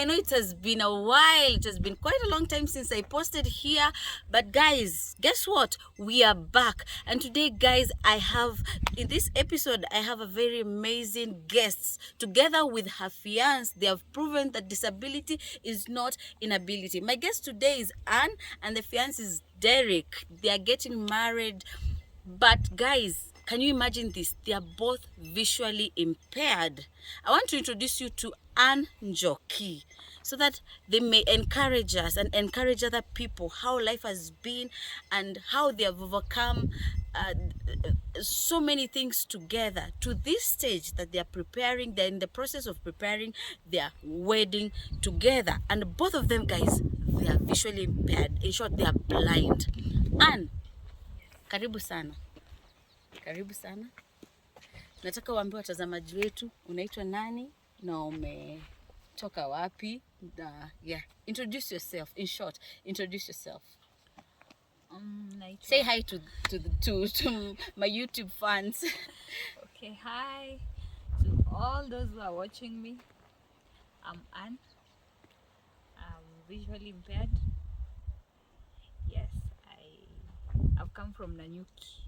I know it has been a while. It has been quite a long time since I posted here. But guys, guess what? We are back. And today, guys, in this episode, I have a very amazing guest. Together with her fiance, they have proven that disability is not inability. My guest today is Anne, and the fiance is Derrek. They are getting married. But guys, can you imagine this? They are both visually impaired. I want to introduce you to Anne Njoki so that they may encourage us and encourage other people how life has been and how they have overcome so many things together to this stage that they're in the process of preparing their wedding together. And both of them, guys, they are visually impaired. In short, they are blind. Anne, karibu sana. Karibu sana. Nataka uambie watazamaji wetu unaitwa nani na umetoka wapi? Yeah, introduce yourself. In short, introduce yourself. Say hi to my YouTube fans. Okay, hi to all those who are watching me. I'm Anne. I'm visually impaired. Yes, I've come from Nanyuki.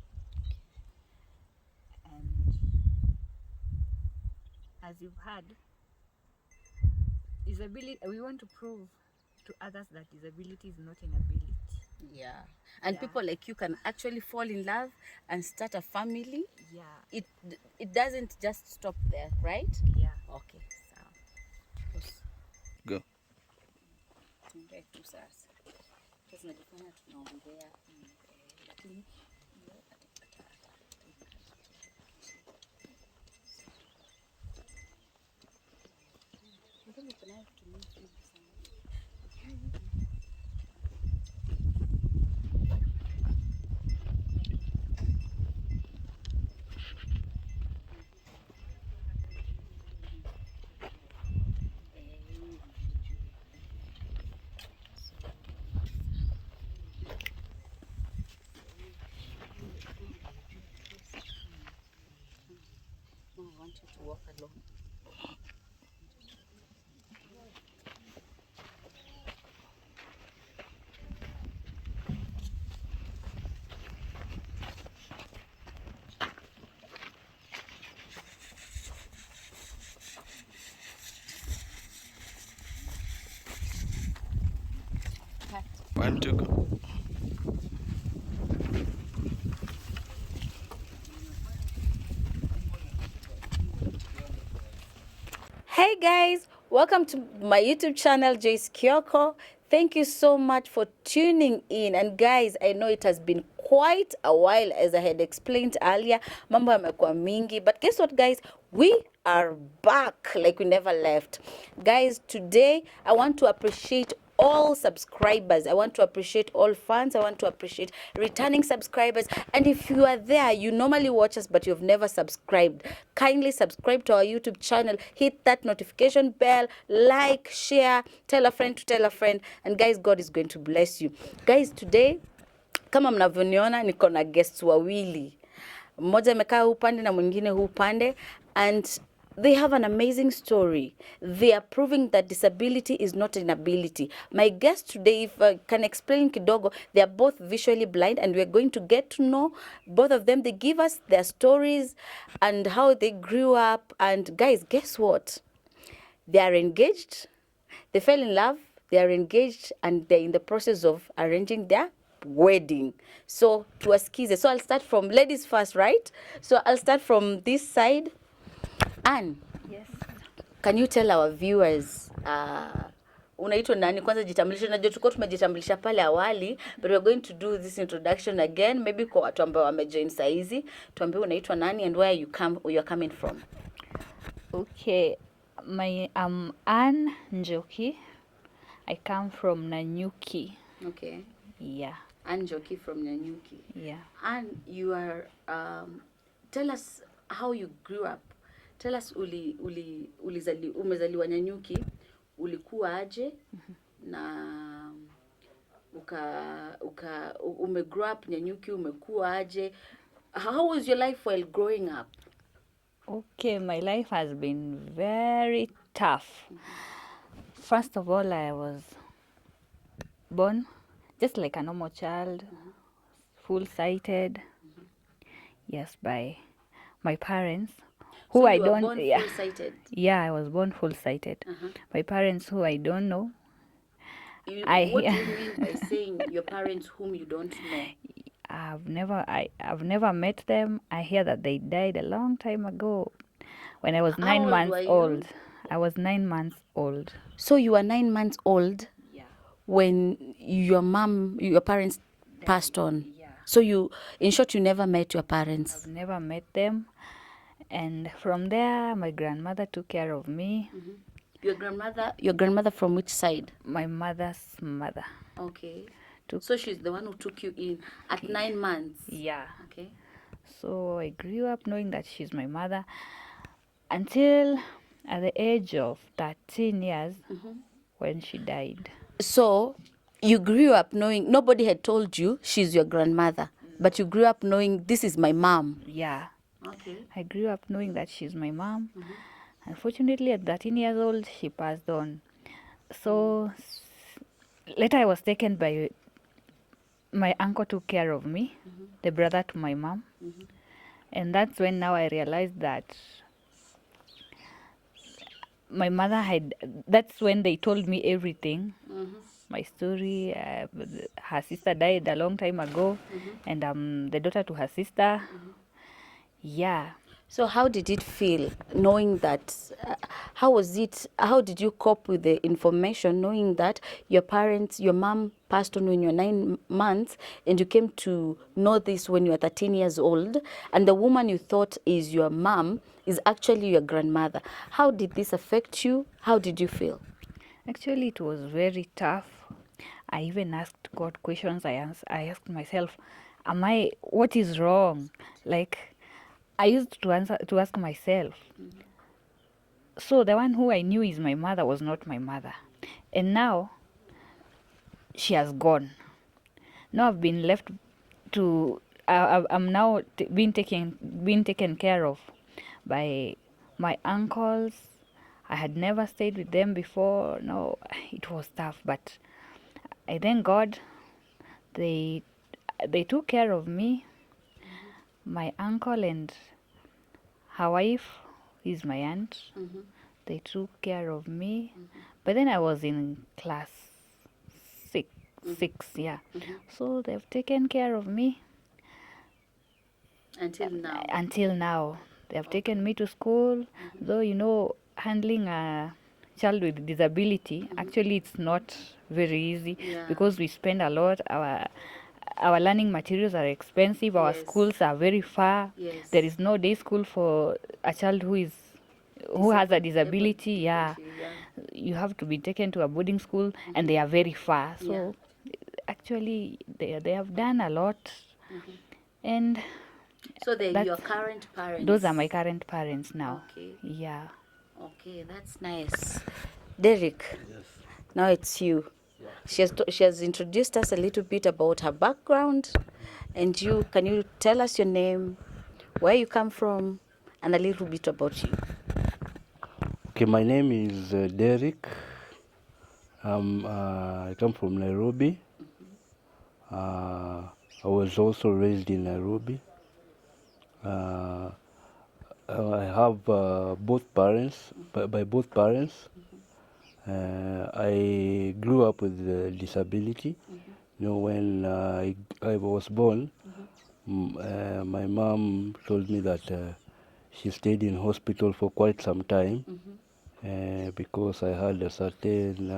And as you've heard, we want to prove to others that disability is not inability. Yeah. And people like you can actually fall in love and start a family. Yeah. It doesn't just stop there, right? Yeah. Okay. So go. I want you to walk alone. One, two, go. Hey guys, welcome to my YouTube channel, Jace Kyoko. Thank you so much for tuning in. And guys, I know it has been quite a while, as I had explained earlier. Mambo yamekuwa mingi, but guess what, guys? We are back like we never left. Guys, today I want to appreciate all subscribers. I want to appreciate all fans. I want to appreciate returning subscribers. And if you are there, you normally watch us but you've never subscribed, kindly subscribe to our YouTube channel, hit that notification bell, like, share, tell a friend to tell a friend, and guys, God is going to bless you. Guys, today kama mnavyoniona niko na guests wawili, mmoja amekaa huu pande na mwingine huu pande, and they have an amazing story. They are proving that disability is not inability. My guest today, if I can explain kidogo, they are both visually blind, and we're going to get to know both of them. They give us their stories and how they grew up. And guys, guess what? They are engaged. They fell in love. They are engaged, and they're in the process of arranging their wedding. So tuwasikize. So I'll start from ladies first, right? So I'll start from this side. Anne, Yes. can you tell our viewers unaitwa nani? Kwanza jitambulishe. Najua tulikuwa tumejitambulisha pale awali, but we're going to do this introduction again, maybe kwa watu ambao wamejoin saa hizi. Tuambie unaitwa nani and where you are coming from. Okay. I'm Anne Njoki. I come from Nanyuki. Okay. Yeah. Anne Njoki from Nanyuki. Yeah. And you are tell us how you grew up. Tell us umezaliwa Nanyuki, ulikuwa aje na umegrow up Nanyuki, umekuwa aje? How was your life while growing up? Okay, my life has been very tough. First of all, I was born just like a normal child, full-sighted. Yes, by my parents, who So I you were don't. born Yeah, full-sighted. yeah, I was born full-sighted. My parents, who I don't know. What do you mean by saying your parents whom you don't know? I've never met them. I hear that they died a long time ago, when I was How 9 old months were you? old. I was 9 months old. So you were 9 months old Yeah. when your parents passed on. Yeah. So in short, you never met your parents. I've never met them. And from there, my grandmother took care of me. Your grandmother from which side? My mother's mother. Okay. Took, So she's the one who took you in at 9 months. yeah. Okay. So I grew up knowing that she's my mother until at the age of 13 years when she died. So you grew up knowing nobody had told you she's your grandmother, but you grew up knowing this is my mom. Yeah. Okay. I grew up knowing that she's my mom. Unfortunately, at 13 years old, she passed on. So later I was taken by my uncle, took care of me, the brother to my mom. And that's when now I realized that my mother that's when they told me everything. My story, her sister died a long time ago, and I'm the daughter to her sister. Yeah. So how did it feel knowing that? How did you cope with the information knowing that your mom passed on when you were 9 months, and you came to know this when you were 13 years old, and the woman you thought is your mom is actually your grandmother? How did this affect you? How did you feel? Actually, it was very tough. I even asked God questions. I asked myself, what is wrong? Like, I used to ask myself. So the one who I knew is my mother was not my mother. And now she has gone. Now I've been left to, I'm now being taken care of by my uncles. I had never stayed with them before. No, it was tough, but I thank God they took care of me. My uncle and her wife is my aunt. They took care of me. But then I was in class six, yeah. So they've taken care of me Until now. until now. They have taken me to school, though, handling a child with disability, actually it's not very easy, because we spend a lot. Our learning materials are expensive. Our schools are very far. There is no day school for a child who has a disability. Yeah, you have to be taken to a boarding school, and they are very far. So actually, they have done a lot, and So they're your current parents? those are my current parents now. Okay. Yeah. Okay, that's nice. Derek, Yes. now it's you. She has introduced us a little bit about her background, and can you tell us your name, where you come from, and a little bit about you? Okay, my name is Derek. I come from Nairobi. I was also raised in Nairobi. I have both parents. By both parents, I grew up with disability. When I was born, my mom told me that she stayed in hospital for quite some time because I had a certain,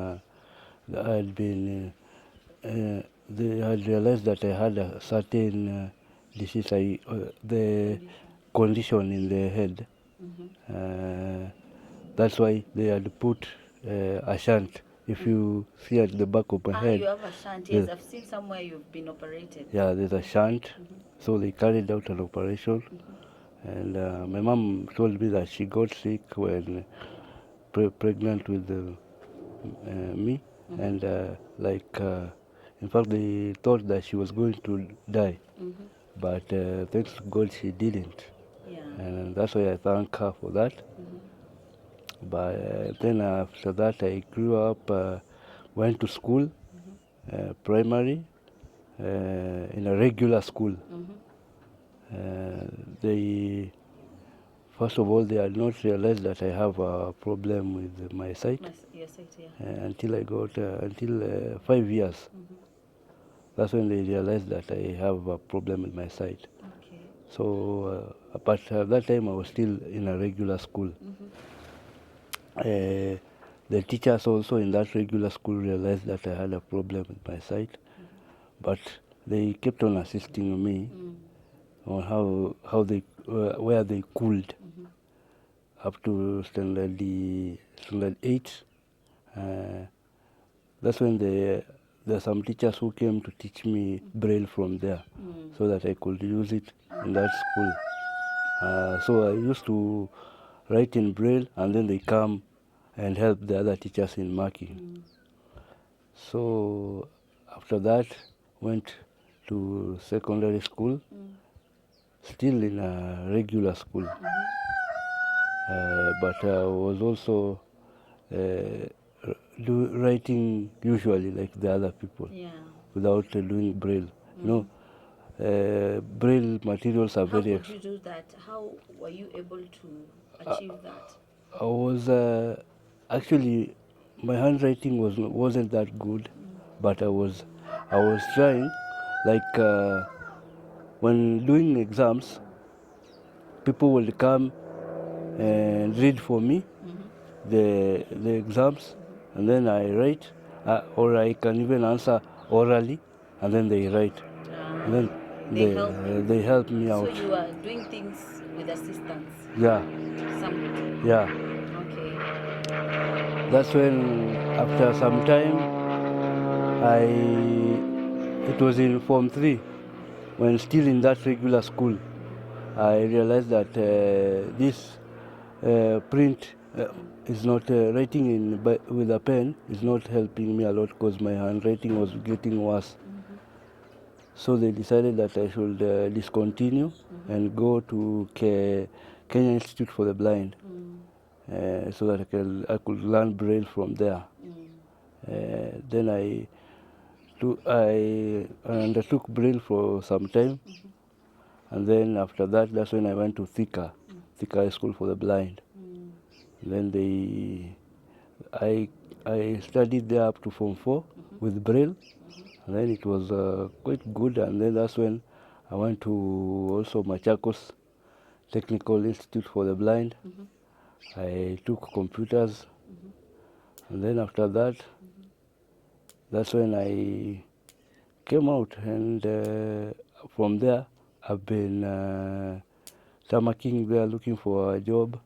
I had been, they had realized that I had a certain disease, the condition in the head. That's why they had put a shunt. If you see at the back of my head, You have a shunt. Yes, I've seen somewhere you've been operated. yeah, there's a shunt. So they carried out an operation. And my mom told me that she got sick when pregnant with me. And in fact, they thought that she was going to die. But thanks to God, she didn't. Yeah. And that's why I thank her for that. But then after that, I grew up, went to school, primary, in a regular school. They, first of all, they had not realized that I have a problem with my sight Your sight, yeah. until I got until 5 years. That's when they realized that I have a problem with my sight. Okay. So, but at that time I was still in a regular school. The teachers also in that regular school realized that I had a problem with my sight, but they kept on assisting me on how they where they could up to standard 8. That's when there are some teachers who came to teach me Braille from there, so that I could use it in that school. So I used to write in Braille, and then they come and help the other teachers in marking. So after that, went to secondary school, still in a regular school. But I was also writing usually like the other people, Yeah. without doing Braille. Braille materials are How very could you do that? How were you able to achieve that? I was actually, my handwriting wasn't that good, but I was trying. Like when doing exams, people will come and read for me the exams, and then I write, or I can even answer orally, and then they write, and then they help me out. So you are doing things with assistance. Yeah, Some. yeah. Okay. That's when, after some time, it was in Form 3, when still in that regular school, I realized that this print is not writing with a pen is not helping me a lot, because my handwriting was getting worse. So they decided that I should discontinue and go to Kenya Institute for the Blind, so that I could learn Braille from there. Then I undertook Braille for some time, and then after that, that's when I went to Thika High School for the Blind. Then I studied there up to Form 4 with Braille, and then it was quite good. And then that's when I went to also Machakos Technical Institute for the Blind. I took computers, and then after that, that's when I came out, and from there I've been tamarking there looking for a job.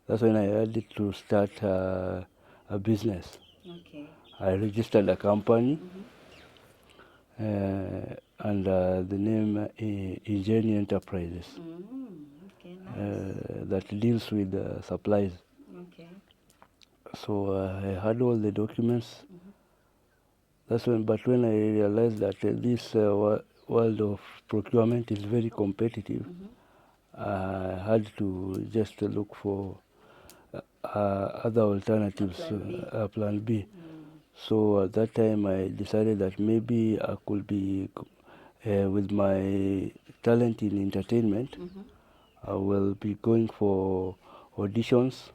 That's when I had to start a business. Okay. I registered a company under the name Engineering Enterprises, Okay, nice. that deals with supplies. Okay. So I had all the documents. But when I realized that this world of procurement is very competitive, I had to just look for other alternatives, plan B. So at that time I decided that maybe I could be, with my talent in entertainment, I will be going for auditions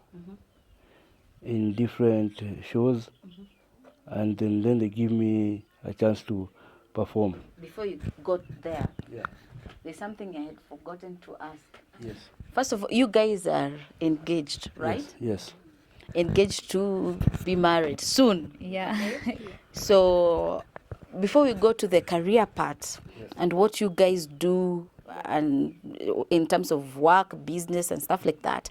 in different shows, and then they give me a chance to perform. Before you got there, Yeah. there's something I had forgotten to ask. Yes. First of all, you guys are engaged, right? Yes. Engaged to be married soon. Yeah. So before we go to the career part and what you guys do, and in terms of work, business and stuff like that,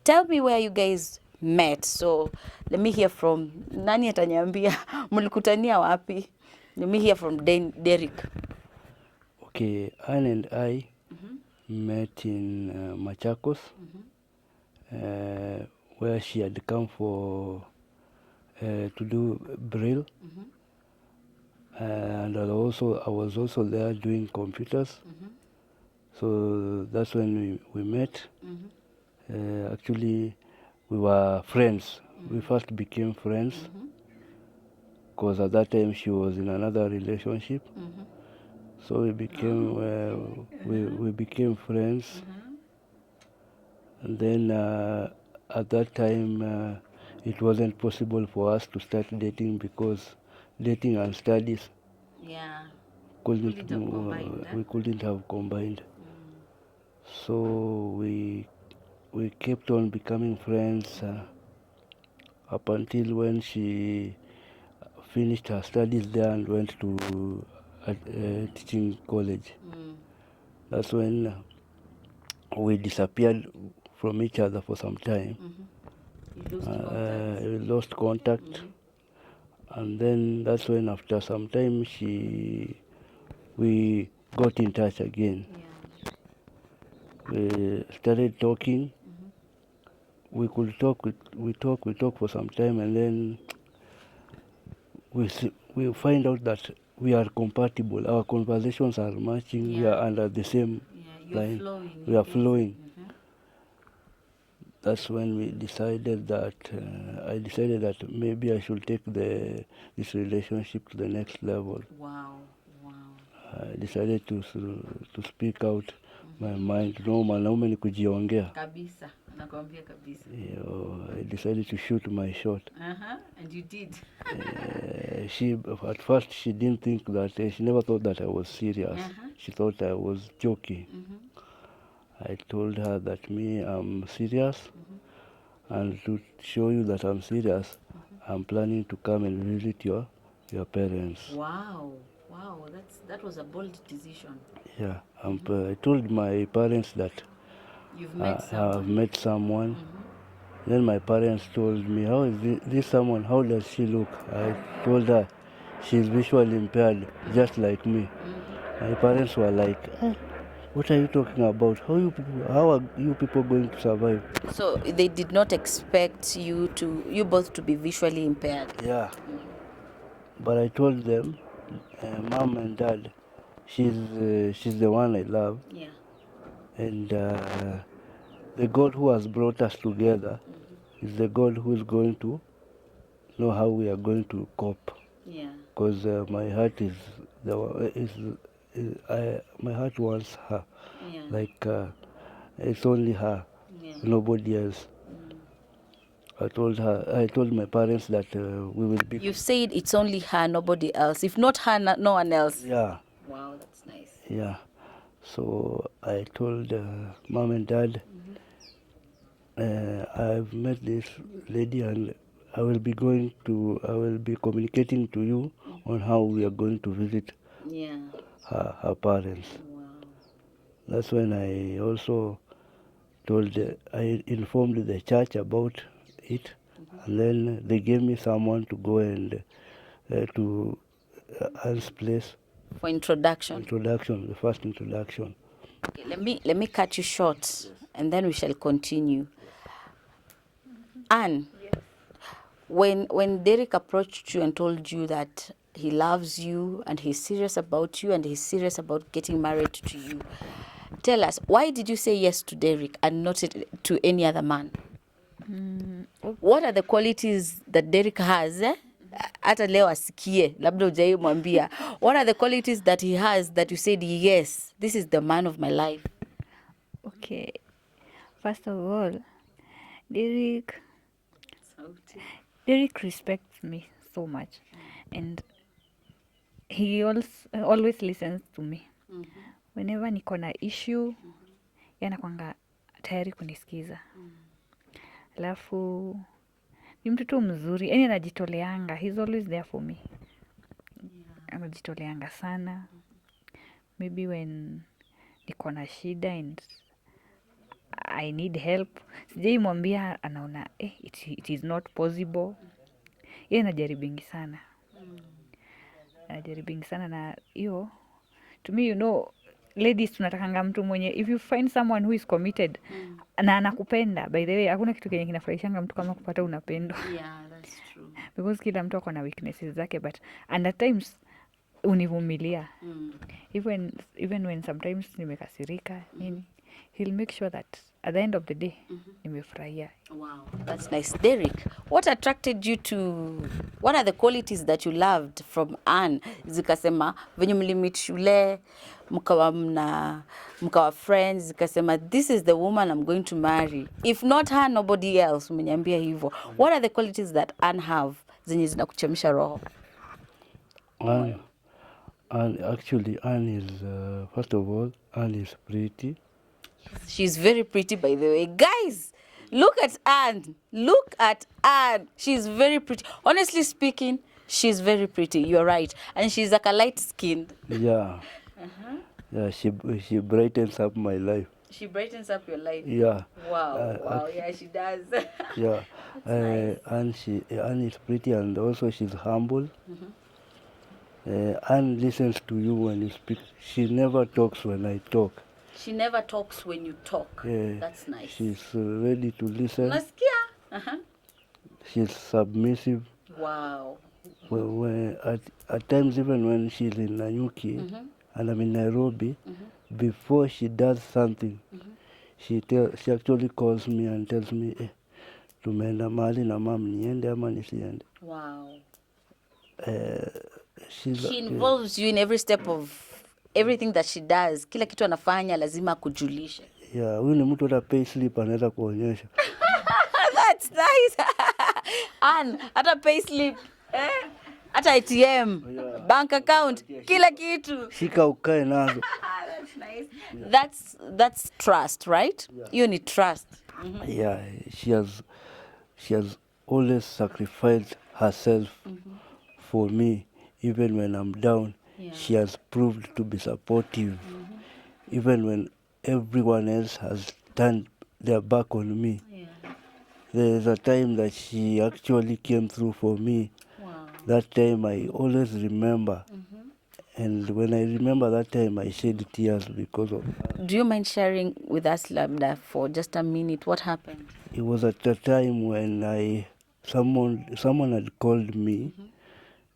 tell me where you guys met. So let me hear from nani ataniambia mlikutania wapi. Let me hear from Derrek. Okay, Anne and I met in Machakos, where she had come for to do Braille, and I was also there doing computers. So that's when we met. Actually, we were friends. We first became friends because at that time she was in another relationship. So we became we became friends. And then at that time it wasn't possible for us to start dating because dating and studies Yeah. couldn't Couldn't have combined, we couldn't have combined. So we kept on becoming friends up until when she finished her studies there and went to teaching college. That's when we disappeared from each other for some time. You lost contact. We lost contact, and then that's when after some time we got in touch again. Yeah. We started talking. We could talk, we talk for some time, and then we find out that we are compatible. Our conversations are matching. We are under the same You're line. flowing. We are flowing. That's when we decided that I decided that maybe I should take this relationship to the next level. Wow. Wow. I decided to speak out my mind. No mwanaume ni kujiongea. Kabisa. Nakwambia kabisa. I decided to shoot my shot. And you did. She at first she didn't think that she never thought that I was serious. She thought I was joking. I told her that I'm serious, and to show you that I'm serious, I'm planning to come and visit your parents. Wow. Wow. That was a bold decision. Yeah, I told my parents that You've met I've met someone. Then my parents told me, how is this someone? How does she look? I told her she's visually impaired, just like me. My parents were like, what are you talking about? How are you people going to survive? So they did not expect you both to be visually impaired. Yeah. But I told them, Mom and Dad, she's the one I love. Yeah. And the God who has brought us together is the God who is going to know how we are going to cope. Yeah. Because my heart my heart wants her. Yeah. Like it's only her, nobody else. I told my parents that we will be. You said it's only her, nobody else. If not her, no one else. Yeah. Wow, that's nice. Yeah. So I told Mom and Dad, I've met this lady and I will be communicating to you on how we are going to visit her parents. Wow. That's when I also I informed the church about it, and then they gave me someone to go and to Anne's place. For introduction. The first introduction. Okay, let me cut you short, and then we shall continue. Anne, when Derrek approached you and told you that he loves you and he's serious about you and he's serious about getting married to you, tell us, why did you say yes to Derrek and not to any other man? What are the qualities that Derrek has? Hata leo asikie, labda hujai mwambia. What are the qualities that he has that you said, yes, this is the man of my life? Okay. First of all, Derrek respects me so much, and he always listens to me. Whenever niko na issue, yeye anakuanga tayari kunisikiza. Alafu ni mtoto mzuri, yani anajitoleanga. He's always there for me. Anajitoleanga sana. Maybe when niko na shida and I need help, sijai mwambia anaona it is not possible. Yeye anajaribingi sana. Anajaribingi sana, na hiyo to me, ladies tunatakanga mtu mwenye, if you find someone who is committed na anakupenda. By the way, hakuna kitu kenye kinafurahishanga mtu kama kupata unapendwa. Yeah, that's true. Because kila mtu ako na weaknesses zake, but and at times univumilia. Even when sometimes nimekasirika nini, he'll make sure that at the end of the day nimefurahia. Wow, that's nice. Derek, what attracted you to, what are the qualities that you loved from Anne? Zikasema, venye mlimit shule, mkawa friends, zikasema, this is the woman I'm going to marry. If not her, nobody else. Umeniambia hivyo. What are the qualities that Anne have zenye zinakuchemsha roho? And actually, Anne is, first of all, Anne is pretty. She's very pretty, by the way. Guys, look at Anne. Look at Anne. She's very pretty. Honestly speaking, she's very pretty. You're right. And she's like a light-skinned. Yeah. Yeah, she brightens up my life. She brightens up your life. Yeah. Wow, wow. Yeah, she does. Yeah. nice. Anne is pretty, and also she's humble. Anne listens to you when you speak. She never talks when I talk. She never talks when you talk. Yeah. That's nice. She's ready to listen. Nasikia? She's submissive. Wow. At times, even when she's in Nanyuki and I'm in Nairobi, before she does something, she actually calls me and tells me, tumeenda mahali na mam, niende ama nisiende. Wow. She involves you in every step of everything that she does. Kila kitu anafanya lazima kujulisha. Yeah, huyu ni mtu hata pay slip anaweza kuonyesha. That's nice. And hata pay slip, hata ATM, bank account, kila kitu. Shika ukae nazo. That's nice. That's trust, right? You need trust. Yeah, she has always sacrificed herself for me, even when I'm down. Yeah. She has proved to be supportive, even when everyone else has turned their back on me. Yeah. There's a time that she actually came through for me. Wow. That time I always remember. And when I remember that time, I shed tears because of her. Do you mind sharing with us, Labda, for just a minute, what happened? It was at a time when someone had called me,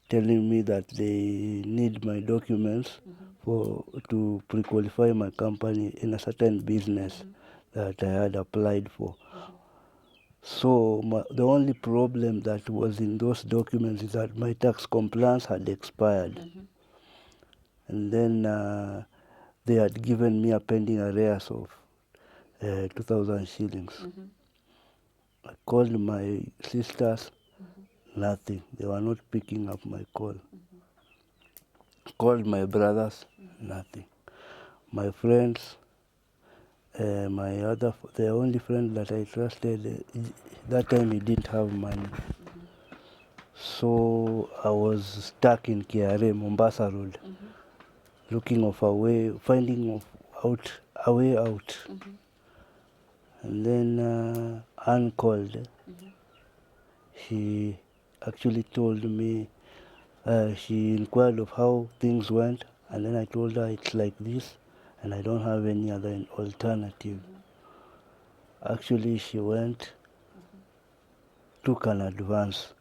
telling me that they need my documents to pre-qualify my company in a certain business that I had applied for. So the only problem that was in those documents is that my tax compliance had expired. And then they had given me a pending arrears of 2,000 shillings. I called my sisters, nothing. They were not picking up my call. Called my brothers, nothing. My friends, the only friend that I trusted, that time he didn't have money. So I was stuck in KRA, Mombasa Road, looking of a way, finding a way out. And then Anne called. She actually told me, she inquired of how things went, and then I told her it's like this, and I don't have any other alternative. Actually, she went, took an advance.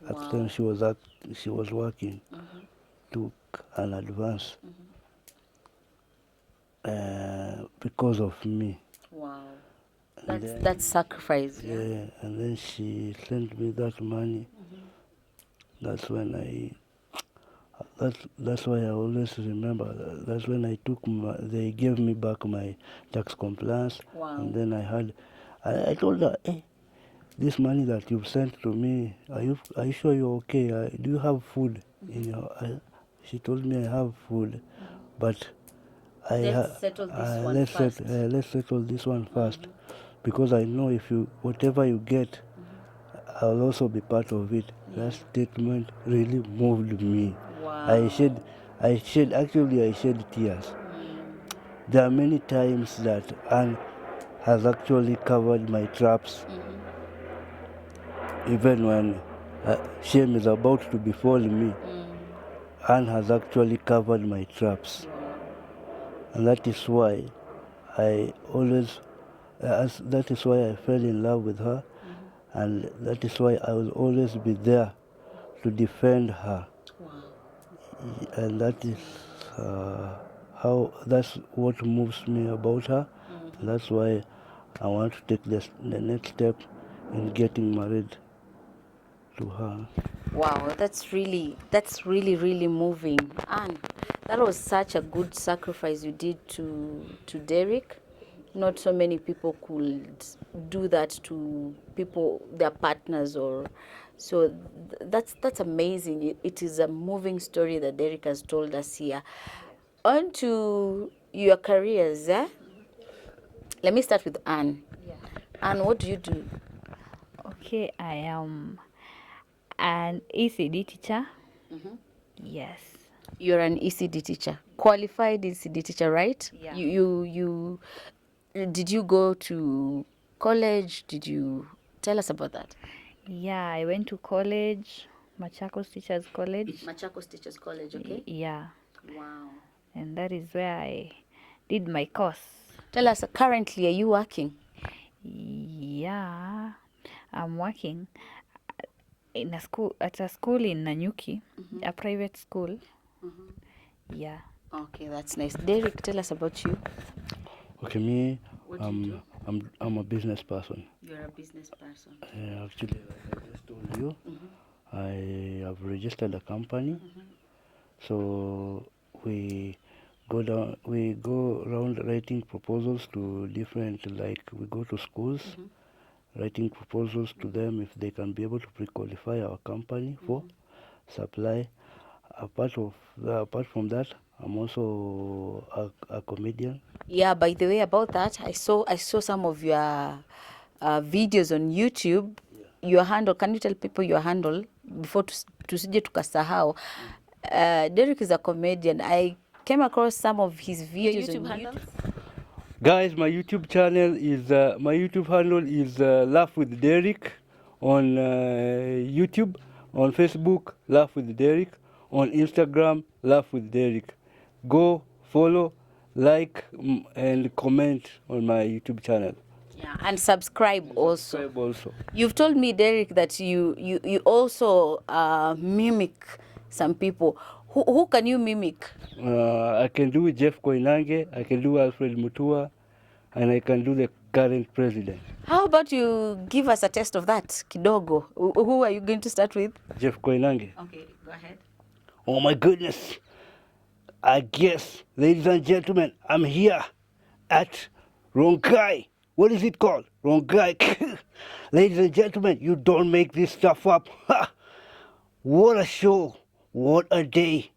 At the time she was working, took an advance because of me. Wow. That's sacrifice. Yeah, and then she sent me that money. That's when that's why I always remember. That's when they gave me back my tax compliance. Wow. And then I told her, hey, this money that you've sent to me, are you sure you're okay? Do you have food? She told me I have food, but Let's settle this one first. Let's settle this one first, because I know whatever you get, I'll also be part of it. That statement really moved me. Wow. I shed tears. There are many times that Anne has actually covered my traps. Even when shame is about to befall me, Anne has actually covered my traps. And that is why I fell in love with her, and that is why I will always be there to defend her. Wow. And that is that's what moves me about her, That's why I want to take the next step in getting married to her. Wow, that's really really moving. And that was such a good sacrifice you did to Derrek. Not so many people could do that to people, their partners, or so. That's amazing. It is a moving story that Derrek has told us here. On to your careers, eh? Let me start with Anne. Yeah. Anne, what do you do? Okay, I am an ECD teacher. Yes. You're an ECD teacher, qualified ECD teacher, right? Yeah. You did you go to college? Did you tell us about that? Yeah, I went to college, Machakos Teachers College. Machakos Teachers College, okay? Yeah, Wow. and that is where I did my course. Tell us, currently, are you working? Yeah, I'm working in a school in Nanyuki, a private school. Yeah. Okay, that's nice. Derrek, tell us about you. Okay, me, What do you do? I'm a business person. You're a business person. Actually, like I just told you, I have registered a company. So we go around writing proposals to different, like we go to schools, writing proposals to them if they can be able to pre-qualify our company for supply. Apart from that, I'm also a comedian. Yeah, by the way, about that, I saw some of your videos on YouTube. Your handle, can you tell people your handle before tusije tukasahau? Derrek is a comedian. I came across some of his videos on YouTube. Guys, my YouTube channel is my YouTube handle is Laugh with Derrek on YouTube, on Facebook Laugh with Derrek, on Instagram Laugh with Derrek. Go follow, like, and comment on my YouTube channel. Yeah, and subscribe also. Subscribe also. You've told me, Derrek, that you also mimic some people. Who can you mimic? I can do Jeff Koinange, I can do Alfred Mutua, and I can do the current president. How about you give us a test of that, kidogo? Who are you going to start with? Jeff Koinange. Okay, go ahead. Oh my goodness. I guess, ladies and gentlemen, I'm here at Rongai. What is it called? Rongai. Ladies and gentlemen, you don't make this stuff up. Ha! What a show. What a day.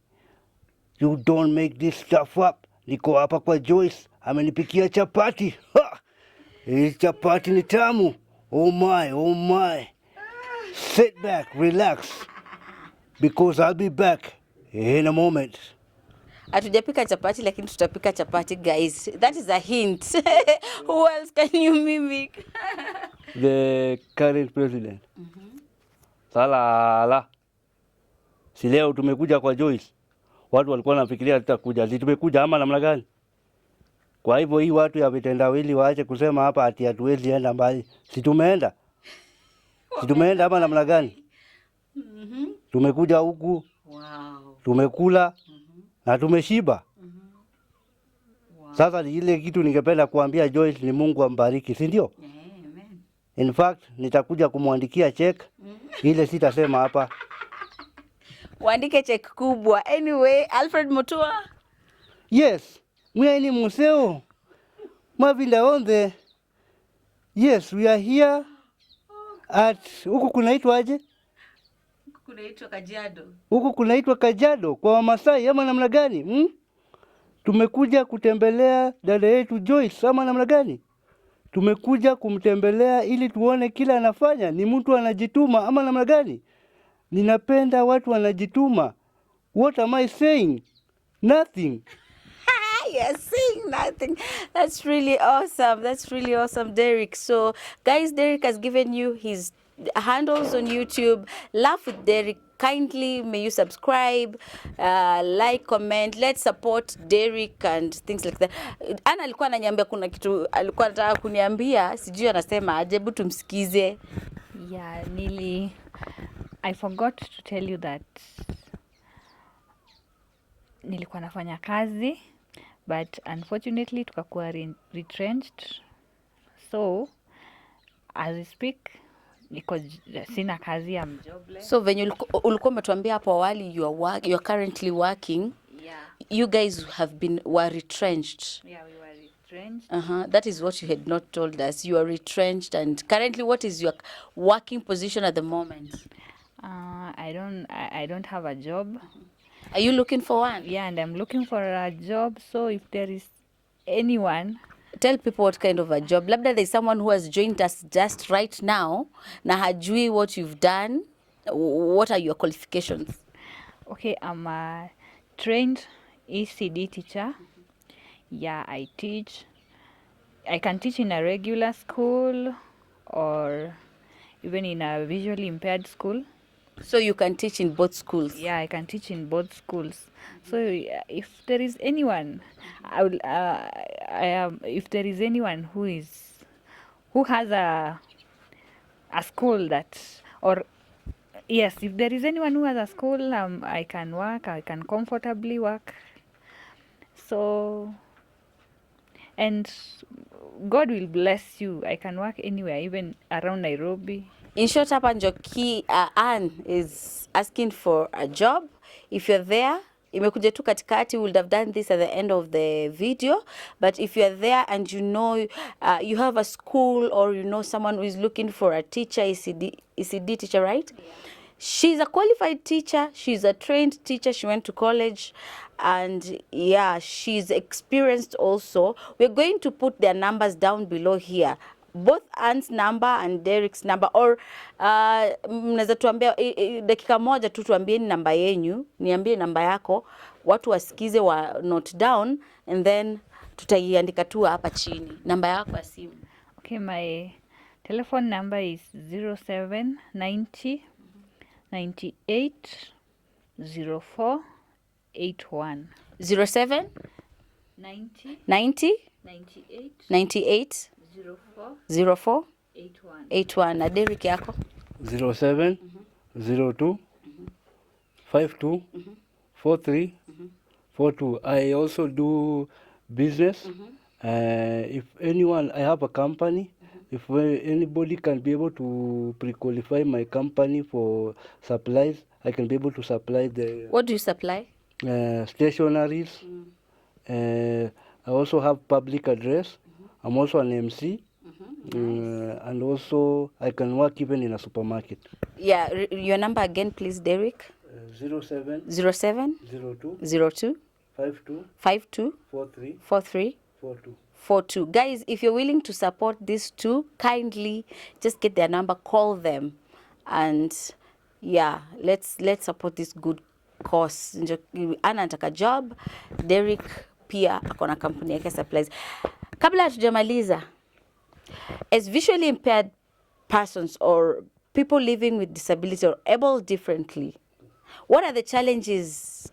You don't make this stuff up. Niko hapa kwa Joyce. Amenipikia chapati. Ha! Hii chapati ni tamu. Oh my, oh my. Sit back, relax. Because I'll be back in a moment. Hatujapika chapati lakini tutapika chapati, guys. That is a hint. Who else can you mimic? The current president. Salala. Si leo tumekuja kwa Joyce. Watu walikuwa wanafikiria tutakuja. Si tumekuja ama namna gani? Kwa hivyo hii watu ya vitendawili waache kusema hapa ati hatuwezi enda mbali. Si tumeenda? Si tumeenda ama namna gani? Tumekuja huku. Wow. Tumekula na tumeshiba. Sasa ile kitu ningependa kuambia Joyce ni Mungu ambariki, si ndio? Amen. In fact, nitakuja kumwandikia check ile sitasema hapa. Waandike check kubwa. Anyway, Alfred Mutua. Yes, mweni museo. Mavinda onde. Yes, we are here at huku kunaitwa aje? Kunaitwa Kajiado. Huku kunaitwa Kajiado kwa Wamasai ama namna gani? Tumekuja kutembelea dada yetu Joyce ama namna gani? Tumekuja kumtembelea ili tuone kila anafanya. Ni mtu anajituma ama namna gani? Ninapenda watu wanajituma. What am I saying? Nothing. You're saying nothing. That's really awesome. That's really awesome, Derrek. So, guys, Derrek has given you his handles on YouTube. Laugh with Derrek. Kindly, may you subscribe, like, comment. Let's support Derrek and things like that. Ana alikuwa ananiambia kuna kitu alikuwa anataka kuniambia, sijui anasema aje, hebu tumsikize. Yeah, I forgot to tell you that nilikuwa nafanya kazi but unfortunately tukakuwa retrenched, so as we speak sina kazi, I'm jobless. So venye ulikuwa umetuambia hapo awali you are currently working. Yeah. You guys were retrenched. Yeah, we were retrenched. That is what you had not told us. You are retrenched, and currently what is your working position at the moment? I don't have a job. Are you looking for one? Yeah, and I'm looking for a job, so if there is anyone. Tell people what kind of a job. Labda there's someone who has joined us just right now na hajui what you've done. What are your qualifications? Okay, I'm a trained ECD teacher. Yeah, I can teach in a regular school or even in a visually impaired school. So you can teach in both schools? Yeah, I can teach in both schools. So if there is anyone, if there is anyone who has a school that, or yes, if there is anyone who has a school, I can comfortably work. So, and God will bless you. I can work anywhere, even around Nairobi. In short, hapa Njoki, Anne is asking for a job. If you're there, imekuja tu katikati, we would have done this at the end of the video. But if you're there and you know you have a school, or you know someone who is looking for a teacher, ECD teacher, right? Yeah. She's a qualified teacher. She's a trained teacher. She went to college. And yeah, she's experienced also. We're going to put their numbers down below here. Both Anne's number and Derrek's number, or mnaweza tuambia dakika moja tu tuambieni namba yenyu, niambie namba yako, watu wasikize wa note down, and then tutaiandika tu hapa chini namba yako ya simu. Okay, my telephone number is 0790 98 04 81. 07 90 90 98 98 04 04 81. 81. Na Derrek yako? 07 02 52 43 42. I also do business. If anyone, I have a company. If anybody can be able to pre-qualify my company for supplies, I can be able to supply the... What do you supply? Stationaries. I also have public address. I'm also an MC. Nice. And also I can work even in a supermarket. Yeah, your number again, please, Derrek. 07 07 02 02 52 52 43 43 42. 42. Guys, if you're willing to support these two, kindly just get their number, call them, and yeah, let's support this good cause. Ana anataka job, Derrek pia akona kampuni yake supplies. Kabla hatujamaliza, as visually impaired persons or people living with disability or able differently, what are the challenges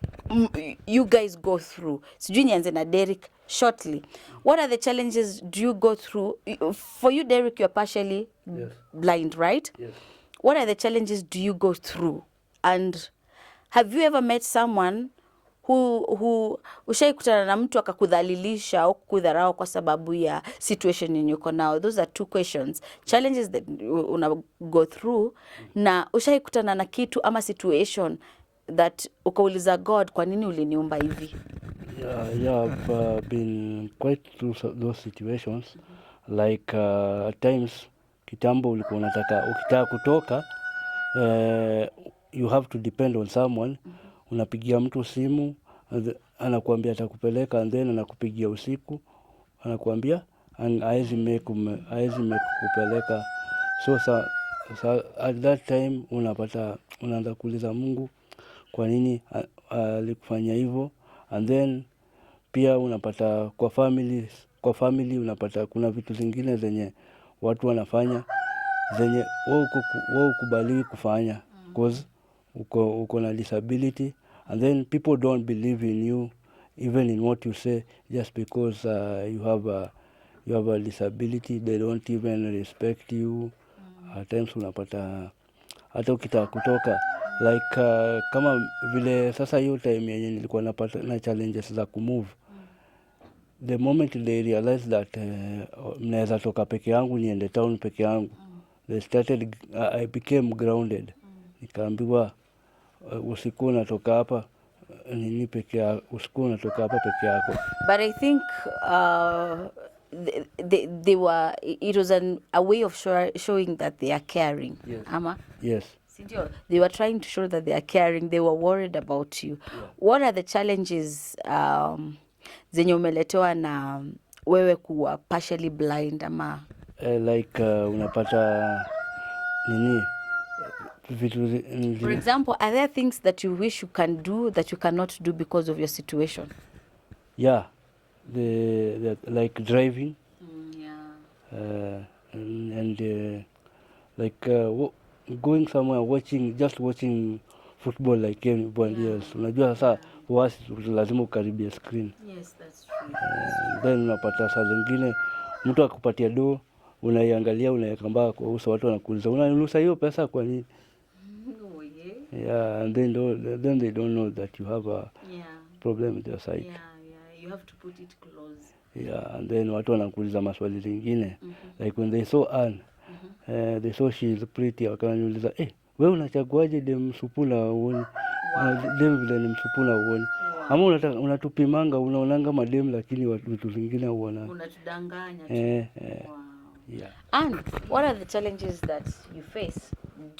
you guys go through? Sijui nianze na Derrek shortly. What are the challenges do you go through? For you, Derrek, you're partially blind, right? Yes. What are the challenges do you go through? And have you ever met someone who ushaikutana na mtu akakudhalilisha au kukudharau kwa sababu ya situation yenye uko nao? Those are two questions. Challenges that una go through, na ushaikutana na kitu ama situation that ukauliza God, kwa nini uliniumba hivi? Yeah, I've been quite through those situations. Like at times, kitambo ulikuwa ukitaka kutoka, you have to depend on someone. Unapigia mtu simu, anakuambia atakupeleka, and then anakupigia usiku, anakuambia haezi make kupeleka. So at that time unaanza kuuliza Mungu, kwa nini alikufanya hivyo? And then pia unapata kwa family unapata kuna vitu zingine zenye watu wanafanya zenye wao ukubaliwi kufanya because uko na disability, and then people don't believe in you even in what you say just because you have a disability. They don't even respect you. At times unapata hata ukitaka kutoka kama vile sasa hiyo time yenye nilikuwa napata na challenges za kumove, the moment they realized that mnaweza toka peke yangu niende town peke yangu, they started, I became grounded. Nikaambiwa usiku unatoka hapa nini peke yako, usiku unatoka hapa peke yako. But I think they were, it was a way of showing that they are caring. Yes. Ama? Yes. They were trying to show that they are caring. They were worried about you. Yeah. What are the challenges zenye umeletewa na wewe kuwa partially blind ama? Like unapata nini vitu. For example, are there things that you wish you can do that you cannot do because of your situation? Yeah, the like driving. Yeah. And like going somewhere just watching football like anybody else. Unajua sasa wasi lazima ukaribia screen. Yes, that's true. Then unapata saa zingine mtu akupatia do, unaiangalia unaweka mbaya kwa uso, watu wanakuuliza unanunusa hiyo pesa kwa nini? Oh, yeah. Yeah, and then they don't know that you have a problem with your sight. Yeah, you have to put it close. Yeah, and then watu wanakuuliza maswali zingine. Like when they saw Anne, they saw she is pretty, wakaniuliza wewe unachaguaje dem msupuna uone? Dem vile ni msupuna uone. Ama unatupimanga unaonanga madem lakini vitu vingine uona. Unatudanganya tu. Wow. Yeah. And what are the challenges that you face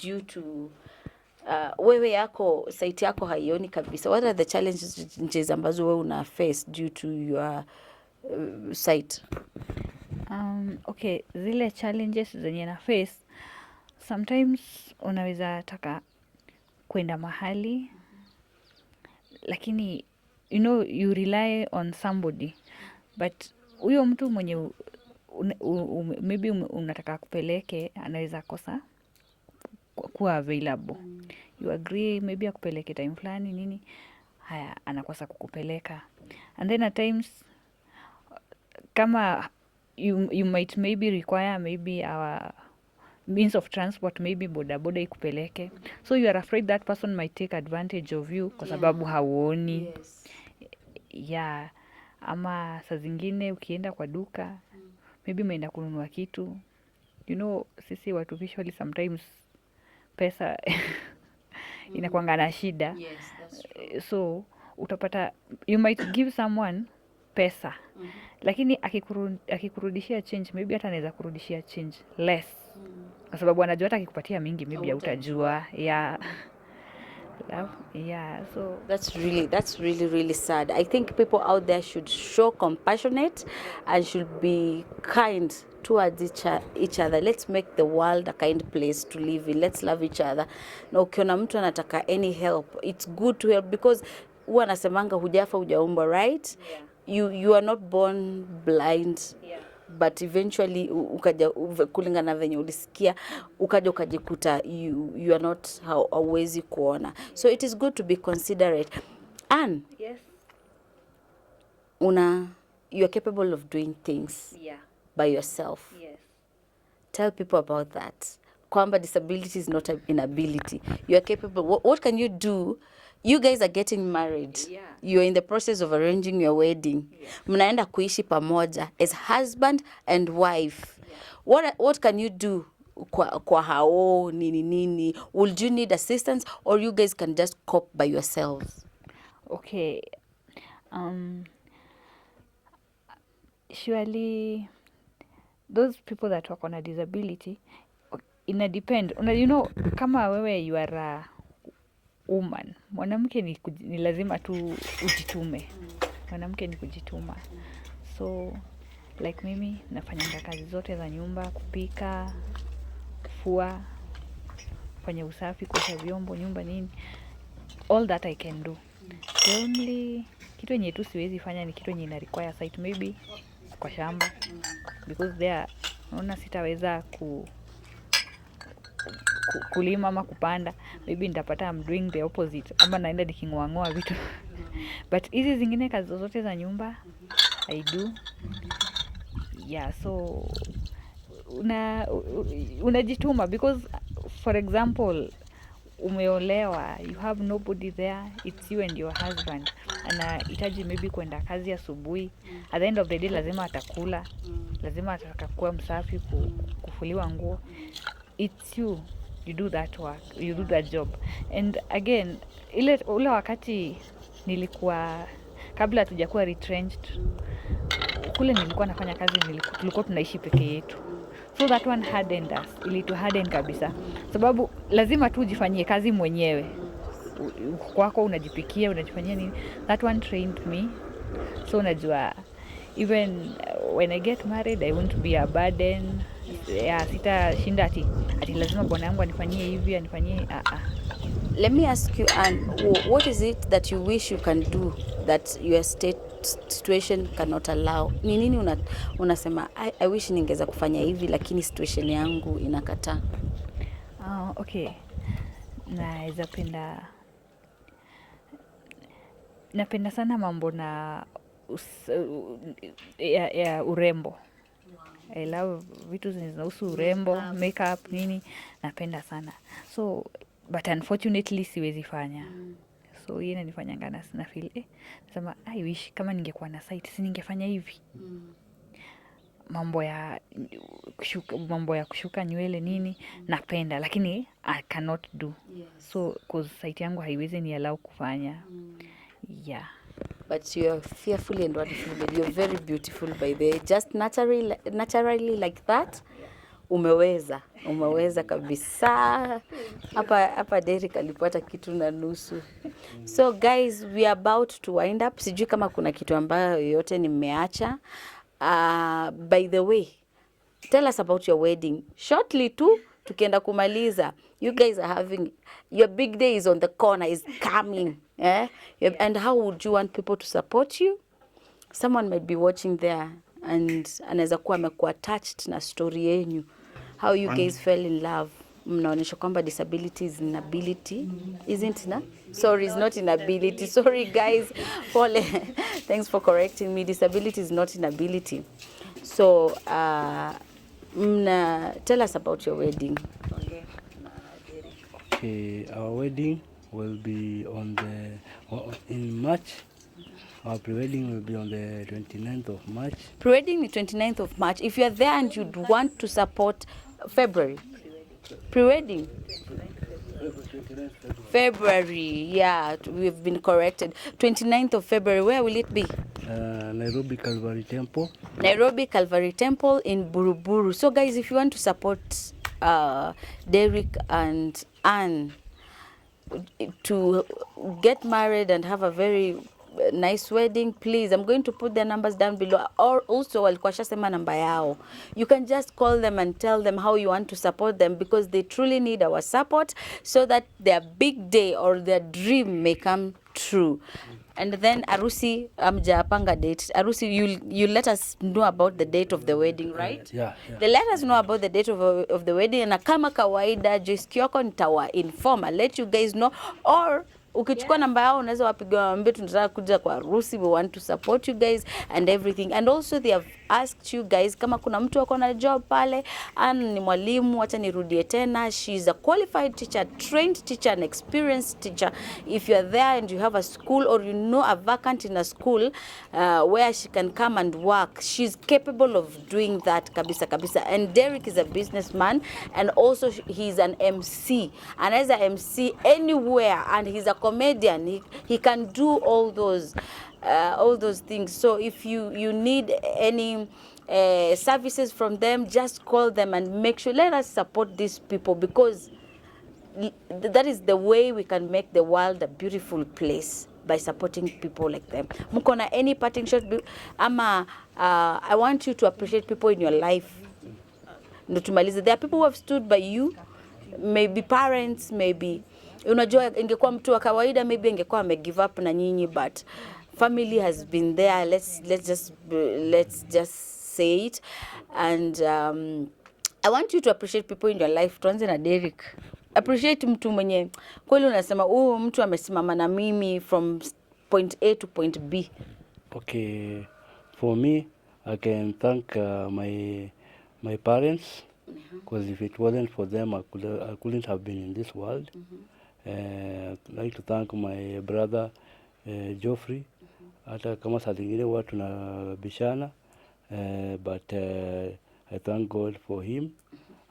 due to wewe yako sight yako haioni kabisa? What are the challenges ambazo wewe una face due to your sight? Okay, zile challenges zenye na face, sometimes unaweza taka kwenda mahali, lakini you rely on somebody, but huyo mtu mwenye maybe unataka kupeleke anaweza kosa kuwa available. You agree maybe akupeleke time fulani nini, haya anakosa kukupeleka. And then at times kama you might maybe require maybe our means of transport, maybe boda ikupeleke, so you are afraid that person might take advantage of you kwa sababu hauoni. Yes. Yeah, ama saa zingine ukienda kwa duka, maybe umeenda kununua kitu, sisi watu visually sometimes pesa inakuanga na shida. Yes, that's true. So utapata you might give someone pesa, lakini akikurudishia change, maybe hata anaweza kurudishia change less, kwa sababu anajua hata akikupatia mingi maybe hautajua. Yeah. Yeah, so that's really sad. I think people out there should show compassionate and should be kind towards each other. Let's make the world a kind place to live in. Let's love each other. Na ukiona mtu anataka any help, it's good to help, because huwa nasemanga hujafa hujaumbwa, right? Yeah. You are not born blind. Yeah. But eventually ukaja kulingana venye ulisikia ukaja ukajikuta you are not hauwezi kuona. So it is good to be considerate. And yes, you are capable of doing things by yourself. Yes. Tell people about that. Kwamba disability is not an inability. You are capable. What can you do? You guys are getting married. Yeah. You are in the process of arranging your wedding. Mnaenda kuishi pamoja as husband and wife. Yeah. What can you do kwa hao nini? Would you need assistance, or you guys can just cope by yourselves? Okay. Surely those people that work on a disability, ina depend. Kama wewe you are a woman, mwanamke ni lazima tu ujitume. Mwanamke ni kujituma. So like mimi nafanyanga kazi zote za nyumba, kupika, kufua, kufanya usafi, kuosha vyombo, nyumba nini. All that I can do. The only kitu yenye tu siwezi fanya ni kitu yenye ina require sight, maybe kwa shamba, because there naona sitaweza kulima ama kupanda, maybe nitapata I'm doing the opposite, ama naenda niking'oa vitu. But hizi zingine kazi zote za nyumba I do. Yeah, so unajituma, because for example umeolewa, you have nobody there, it's you and your husband. Anahitaji maybe kwenda kazi asubuhi, at the end of the day lazima atakula, lazima atakakuwa msafi, kufuliwa nguo. It's you, you do that work, you do that job. And again, ule wakati nilikuwa, kabla tujakuwa retrenched, kule nilikuwa nafanya kazi, tulikuwa tunaishi peke yetu. So that one hardened us, ilitu harden kabisa. Sababu lazima tu ujifanyie kazi mwenyewe. Kwako unajipikia, unajifanyia nini. That one trained me. So unajua, even when I get married, I won't be a burden. Sitashinda ati lazima bwana yangu anifanyie hivi, anifanyie Let me ask you, Anne, what is it that you wish you can do that your situation cannot allow? Ni nini unasema I wish ningeweza kufanya hivi lakini situation yangu inakataa? Okay. Napenda sana mambo na ya urembo. I love vitu zinahusu urembo, makeup, nini, napenda sana. So, but unfortunately siwezi fanya. So, hiyo inanifanyanga na feel, nasema, I wish kama ningekuwa na site, si ningefanya hivi. Mambo ya kushuka nywele nini, napenda, lakini I cannot do. So, cause site yangu haiwezi ni allow kufanya. Yeah. But you are fearfully and wonderful. You are very beautiful by the way. Just naturally like that. Umeweza kabisa. Hapa Derrek alipata kitu na nusu. So guys, we are about to wind up. Sijui kama kuna kitu ambayo yote nimeacha. By the way, tell us about your wedding. Shortly too, tukienda kumaliza. You guys are having, your big day is on the corner, is coming. And how would you want people to support you? Someone might be watching there and anaweza kuwa amekuwa attached na story yenu. How you guys fell in love. Mnaonyesha kwamba disability is inability. Isn't it? Sorry, it's not inability. Sorry guys. Thanks for correcting me. Disability is not inability. So, tell us about your wedding. Okay, our wedding will be in March. Our pre-wedding will be on the 29th of March. Pre-wedding is 29th of March. If you're there and you'd want to support February. Pre-wedding? February, yeah, we've been corrected. 29th of February, where will it be? Nairobi Calvary Temple. Nairobi Calvary Temple in Buruburu. So guys, if you want to support Derrek and Anne to get married and have a very nice wedding, please, I'm going to put their numbers down below. Or also, walikuwa shasema namba yao. You can just call them and tell them how you want to support them, because they truly need our support so that their big day or their dream may come true. And then Arusi, amjapanga date. Arusi, you let us know about the date of the wedding, right? Yeah. They let us know about the date of the wedding. Na kama kawaida, Joyce Kioko nitawa inform. I'll let you guys know. Or ukichukua namba yao unaweza wapiga waambie tunataka kuja kwa harusi, we want to support you guys and everything. And also they have asked you guys kama kuna mtu wako na job pale, Anne ni mwalimu, acha nirudie tena, she's a qualified teacher, trained teacher, an experienced teacher. If you are there and you have a school or you know a vacant in a school where she can come and work, she's capable of doing that kabisa. And Derrek is a businessman and also he's an MC. And as an MC anywhere, and he's a comedian, he can do all those things. So if you need any services from them, just call them and make sure, let us support these people, because that is the way we can make the world a beautiful place, by supporting people like them. Mko na any parting shot? Ama I want you to appreciate people in your life. Ndo tumalize. There are people who have stood by you, maybe parents, maybe unajua ingekuwa mtu wa kawaida maybe ingekuwa give up na nyinyi, but family has been there. Let's just say it. And I want you to appreciate people in your life. Tuanze na Derrek. Appreciate mtu mwenye kweli unasema mtu amesimama na mimi from point A to point B. Okay, for me, I can thank my parents, because if it wasn't for them, I couldn't have been in this world. I'd like to thank my brother Geoffrey. Hata kama saa zingine huwa tunabishana, but I thank God for him.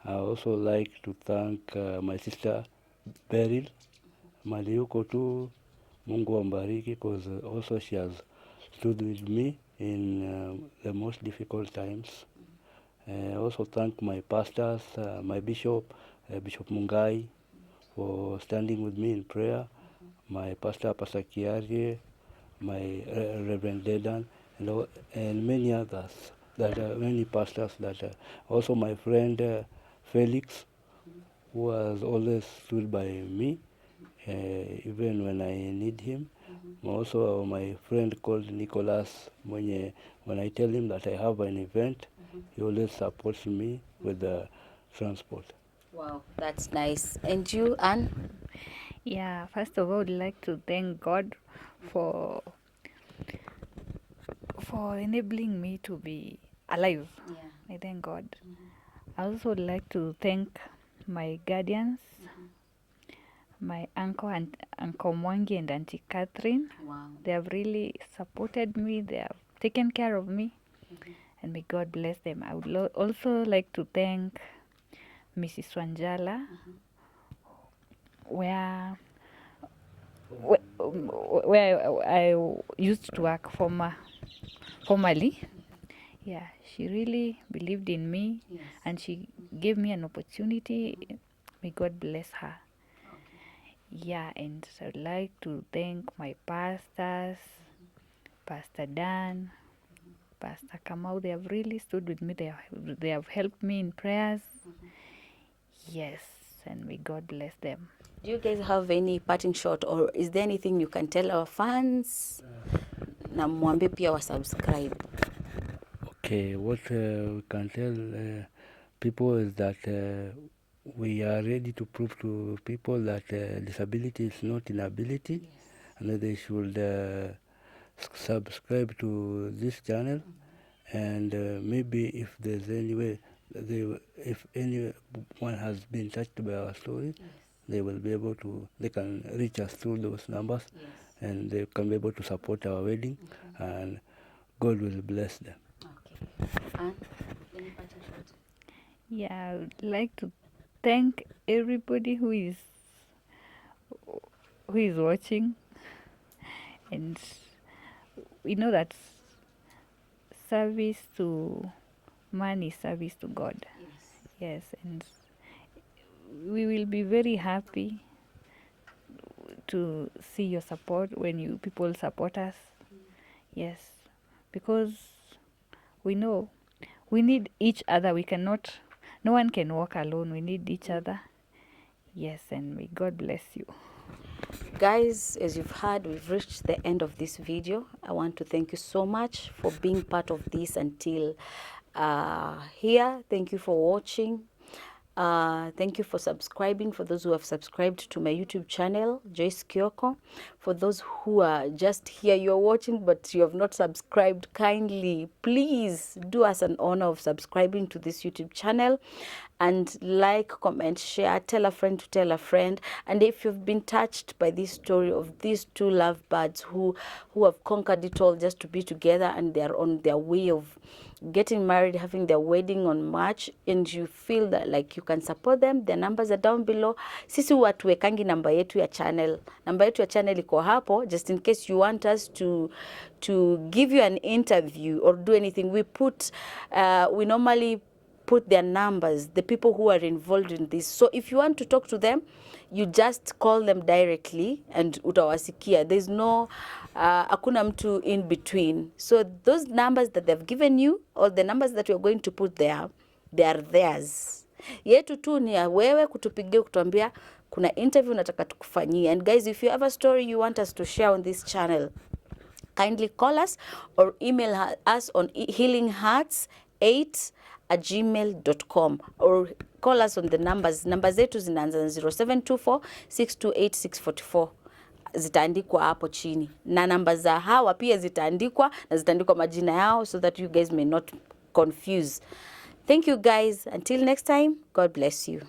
I also like to thank my sister Beryl. Mali yuko tu, Mungu ambariki, because also she has stood with me in the most difficult times. I also thank my pastors, my bishop, Bishop Mungai, for standing with me in prayer, my pastor, Pastor Kiarie, my Reverend Dedan, and many others, many pastors, also my friend Felix, who has always stood by me, even when I need him. Also my friend called Nicholas, when I tell him that I have an event, he always supports me with the transport. Wow, that's nice. And you, Anne? Yeah, first of all, I'd like to thank God for enabling me to be alive. Yeah. I thank God. I also would like to thank my guardians, my uncle and Uncle Mwangi and Auntie Catherine. Wow. They have really supported me. They have taken care of me, and may God bless them. I would also like to thank Mrs. Wanjala, where I used to work formerly. Yeah, she really believed in me, Yes. and she gave me an opportunity. May God bless her. Yeah, and I'd like to thank my pastors, Pastor Dan, Pastor Kamau. They have really stood with me. They have helped me in prayers. Yes, and may God bless them. Do you guys have any parting shot, or is there anything you can tell our fans? Na mwambie pia wa subscribe. Okay, what we can tell people is that we are ready to prove to people that disability is not inability, Yes. and that they should subscribe to this channel, and maybe if there's any way, if anyone has been touched by our story, Yes. they will be able to, they can reach us through those numbers, Yes. and they can be able to support our wedding, and God will bless them. Okay. Anne, any parting shot? Yeah, I would like to thank everybody who is watching, and we know that service to man is service to God. Yes. Yes, and we will be very happy to see your support when you people support us. Yes, because we know we need each other. No one can walk alone. We need each other. Yes, and may God bless you. Guys, as you've heard, we've reached the end of this video. I want to thank you so much for being part of this until here. Thank you for watching. Thank you for subscribing, for those who have subscribed to my YouTube channel, Joyce Kyoko. For those who are just here, you're watching, but you have not subscribed, kindly, please do us an honor of subscribing to this YouTube channel, and like, comment, share, tell a friend to tell a friend. And if you've been touched by this story of these two lovebirds who have conquered it all just to be together, and they're on their way of getting married, having their wedding on March, and you feel that like you can support them, their numbers are down below. Sisi huwa tuwekangi namba yetu ya channel. Namba yetu ya channel iko hapo, just in case you want us to give you an interview or do anything. We normally put their numbers, the people who are involved in this. So if you want to talk to them, you just call them directly and utawasikia. There's no hakuna mtu in between. So those numbers that they've given you, or the numbers that you're going to put there, they are theirs. Yetu tu ni ya wewe kutupigia kutuambia kuna interview nataka tukufanyie. And guys, if you have a story you want us to share on this channel, kindly call us or email us on healinghearts8@gmail.com, or call us on the numbers. Numbers zetu zinaanza 0724 628 644. Zitaandikwa hapo chini, na namba za hawa pia zitaandikwa, na zitaandikwa majina yao, so that you guys may not confuse. Thank you guys. Until next time, God bless you.